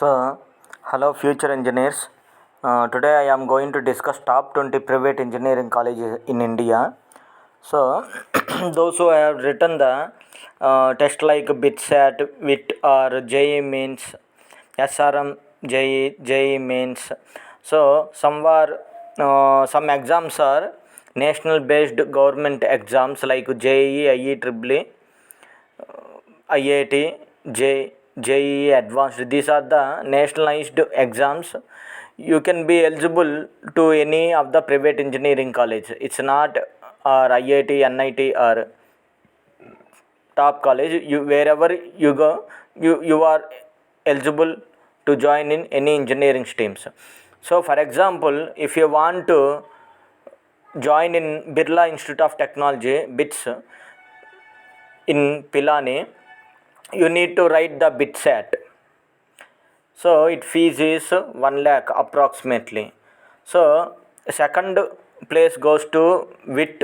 So, hello future engineers. Today I am going to discuss top 20 private engineering colleges in India. So, those who have written the test like BITSAT, WIT or JEE Mains, SRM, JEE Mains. So, some exams are national based government exams like JEE, IEEE, IIT, JEE Advanced. These are the nationalized exams. You can be eligible to any of the private engineering college. It's not or IIT, NIT or top college. You wherever you go, you are eligible to join in any engineering streams. So, for example, if you want to join in Birla Institute of Technology, BITS, in Pilani, you need to write the BITSAT. So its fees is 1 lakh approximately. So second place goes to WIT,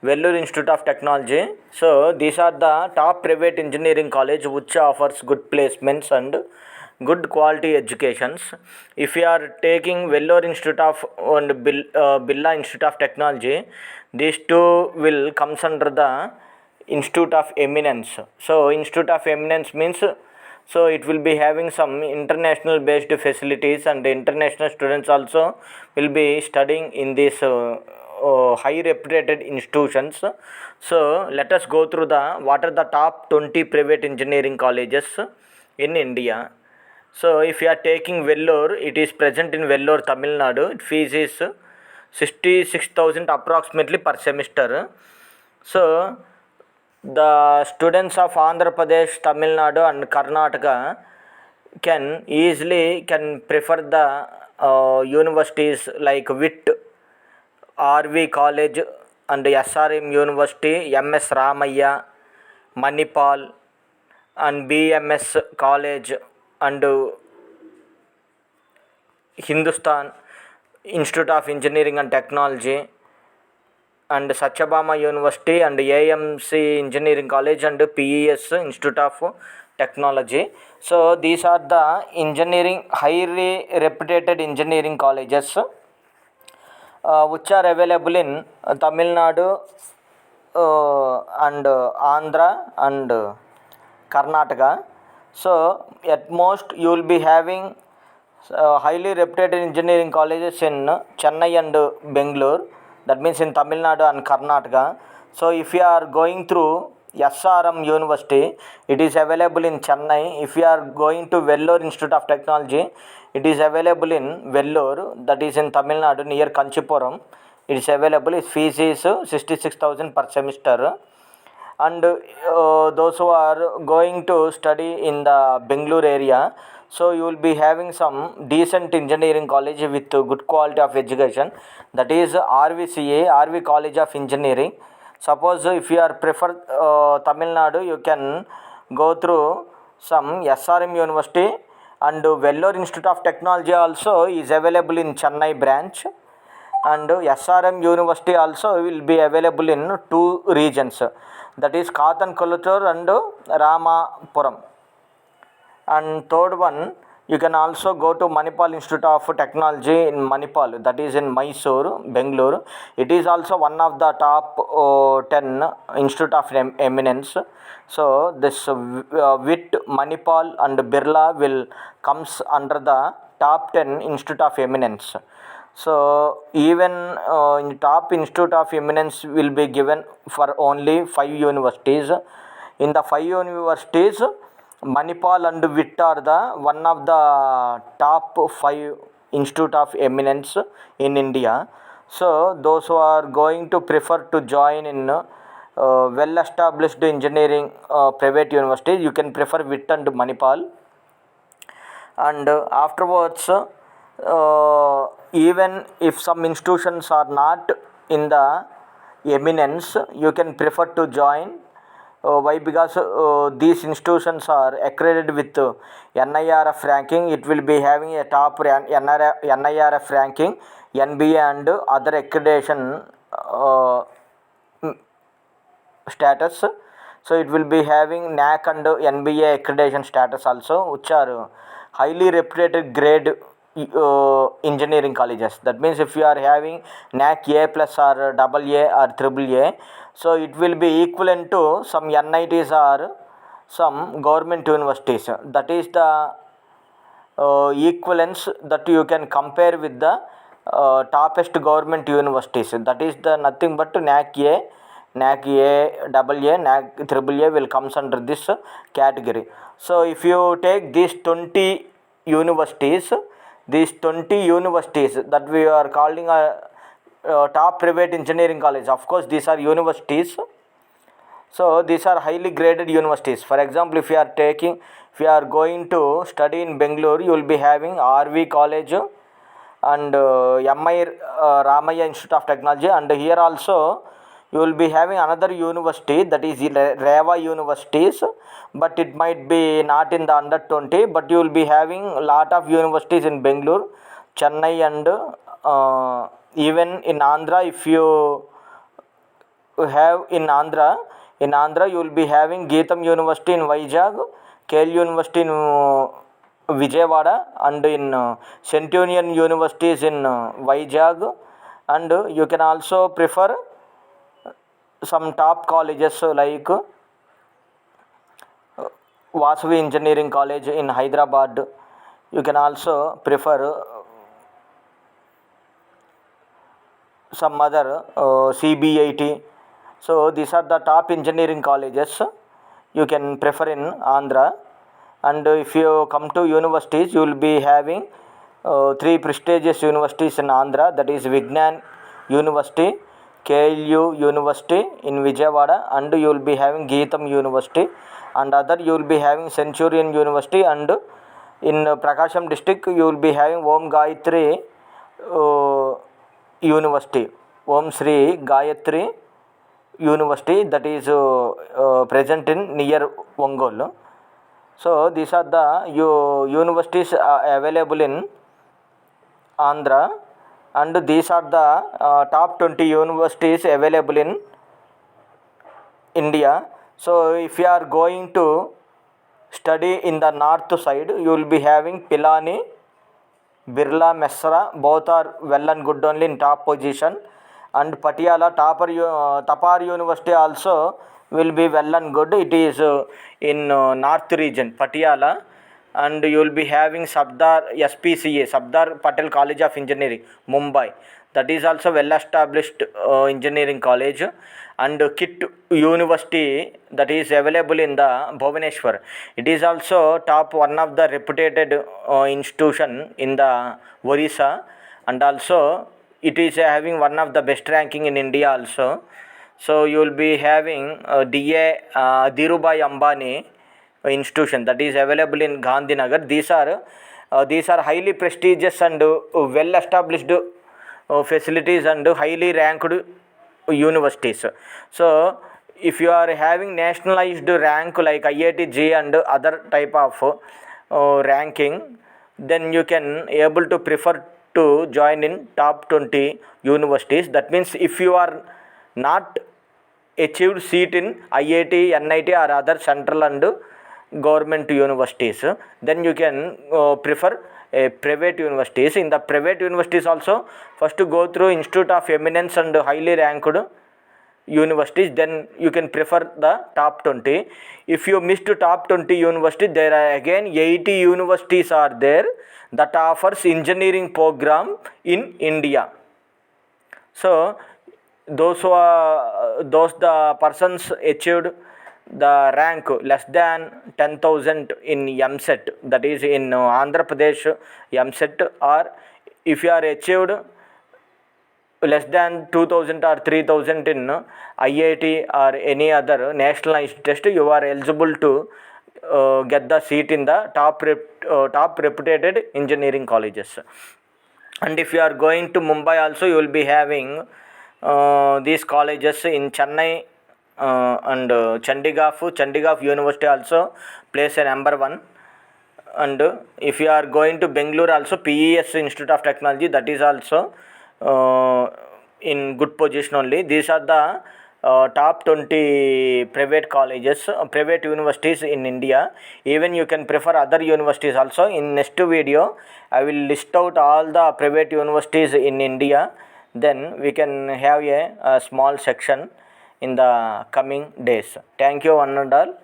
Vellore Institute of Technology. So these are the top private engineering college which offers good placements and good quality educations. If you are taking Vellore Institute of and Birla Institute of Technology, these two will comes under the Institute of Eminence. So Institute of Eminence means, so it will be having some international based facilities and international students also will be studying in these high reputed institutions. So let us go through the what are the top 20 private engineering colleges in India. So if you are taking Vellore, it is present in Vellore, Tamil Nadu. Its fees is 66,000 approximately per semester. So the students of Andhra Pradesh, Tamil Nadu and Karnataka can prefer the universities like WIT, RV College and SRM University, MS Ramaya, Manipal and BMS College and Hindustan Institute of Engineering and Technology and Satyabama University and AMC Engineering College and PES Institute of Technology. So these are the highly reputed engineering colleges which are available in Tamil Nadu and Andhra and Karnataka. So at most you will be having highly reputed engineering colleges in Chennai and Bangalore, that means in Tamil Nadu and Karnataka. So if you are going through SRM University, it is available in Chennai. If you are going to Vellore Institute of Technology, it is available in Vellore, that is in Tamil Nadu near Kanchipuram. It is available. Its fees is 66,000 per semester. And those who are going to study in the Bangalore area, so you will be having some decent engineering college with good quality of education, that is RVCA, RV College of Engineering. Suppose if you are prefer Tamil Nadu, you can go through some SRM University, and Vellore Institute of Technology also is available in Chennai branch, and SRM University also will be available in two regions, that is Kathankultur and Ramapuram. And third one, you can also go to Manipal Institute of Technology in Manipal, that is in Mysore, Bangalore. It is also one of the top 10 Institute of Eminence. So this WIT, Manipal and Birla will comes under the top 10 Institute of Eminence. So even in top Institute of Eminence will be given for only 5 universities. In the 5 universities, Manipal and WIT are the one of the top 5 Institute of Eminence in India. So those who are going to prefer to join in well established engineering private universities, you can prefer WIT and Manipal. And afterwards, even if some institutions are not in the eminence, you can prefer to join. Why? Because these institutions are accredited with NIRF ranking. It will be having a top NIRF ranking, NBA and other accreditation status. So it will be having NAC and NBA accreditation status also, which are highly reputed grade engineering colleges. That means if you are having NAC A plus or double A or triple A, so it will be equivalent to some NITs or some government universities. That is the equivalence that you can compare with the toppest government universities. That is the nothing but NAC A, NAC A, double A, NAC triple A will comes under this category. So if you take these 20 universities, that we are calling a top private engineering college, of course these are universities. So these are highly graded universities. For example, if you are going to study in Bangalore, you will be having RV College and MI Ramaya Institute of Technology, and here also you will be having another university, that is Reva Universities, but it might be not in the under 20, but you will be having a lot of universities in Bangalore, Chennai, and even in Andhra. If you have in Andhra you will be having Geetam University in Vizag, KL University in Vijayawada, and in Centurion Universities in Vizag, and you can also prefer some top colleges like Vasavi Engineering College in Hyderabad. You can also prefer some other CBIT. So these are the top engineering colleges you can prefer in Andhra. And if you come to universities, you will be having three prestigious universities in Andhra, that is Vignan University, KLU University in Vijayawada, and you will be having Geetam University, and other you will be having Centurion University, and in Prakasham district you will be having Om Gayatri University, Om Sri Gayatri University, that is present in near Ongole. So these are the universities available in Andhra, and these are the top 20 universities available in India. So if you are going to study in the north side, you will be having Pilani, Birla, Mesra, both are well and good only in top position, and Patiala, Tapar University also will be well and good. It is in north region, Patiala, and you will be having SPCA, Sardar Patel College of Engineering, Mumbai. That is also well established engineering college. And KIT University, that is available in the Bhubaneswar. It is also top one of the reputed institution in the Orissa, and also it is having one of the best ranking in India also. So you will be having DA Dhirubhai Ambani institution, that is available in Gandhinagar. These are highly prestigious and well established facilities and highly ranked universities. So if you are having nationalized rank like IIT-JEE and other type of ranking, then you can able to prefer to join in top 20 universities. That means if you are not achieved seat in IIT, NIT or other central and government universities, then you can prefer private universities. In the private universities also, first to go through Institute of Eminence and highly ranked universities, then you can prefer the top 20. If you missed top 20 universities, there are again 80 universities are there that offers engineering program in India. So those the persons achieved the rank less than 10,000 in MSET, that is in Andhra Pradesh MSET, or if you are achieved less than 2,000 or 3,000 in IIT or any other nationalized test, you are eligible to get the seat in the top reputed engineering colleges. And if you are going to Mumbai also, you will be having these colleges in Chennai and Chandigarh University also plays a number one. And if you are going to Bangalore also, PES Institute of Technology, that is also in good position only. These are the top 20 private colleges, private universities in India. Even you can prefer other universities also. In next video I will list out all the private universities in India. Then we can have a small section in the coming days. Thank you one and all.